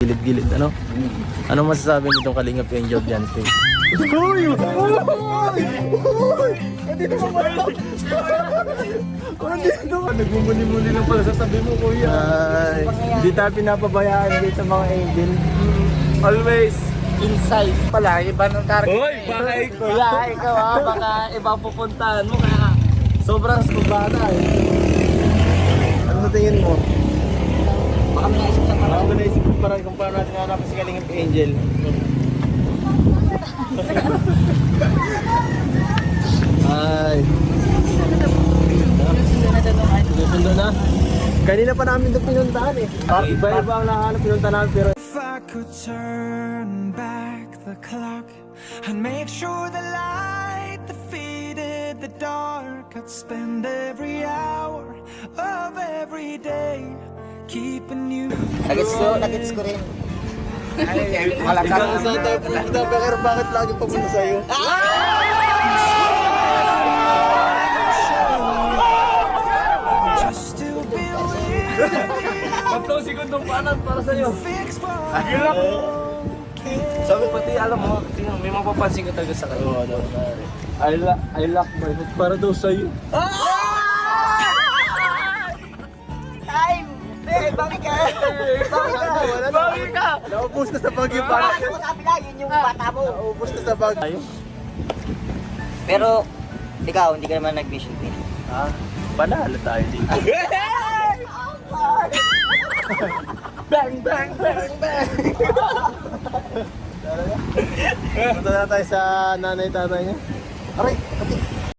gilid-gilid, ano? Ano masasabi nitong Kalingap Angel Jansen? Uy! Andito ka ba? Andito ka! Nagmumuni-muni lang pala sa tabi mo, kuya. Ay, hindi tayo pinapabayaan dito mga angel. Always inside. Pala, iba ng target. Hoy, baka ikaw baka ibang pupuntahan mo kaya sobrang skubata eh. Ano sa tingin mo? Baka may naisip sa Baka mo naisip mo parang kung paano natin hanapin si Kalingap Angel. Ay. Susundo na. Kanina pa namin ito pinuntahan eh. Iba-iba ang nahanap pinuntahan namin pero If I could turn back the clock and make sure the light defeated the dark, I'd spend every hour of every day keeping you. Nagets ko rin. ikaw sa tayo pumunta pero bakit lagi papunta sa'yo? Just to believe Tatlong segundong paanan para sa'yo. fix what Sabi pati alam mo, may mapapansin ka talaga sa kanya. I lock my head para daw sa'yo. Time! Bakit ka? Bakit ka? Naubos na sa bagyo para. Ako sabi na, yun yung bata mo. Naubos na sa bagyo. Pero, ikaw, hindi ka naman nag-mission pin. Ha? Panalo tayo dito. Bang, bang, bang, bang! Punta na tayo sa nanay tatay niya. Aray,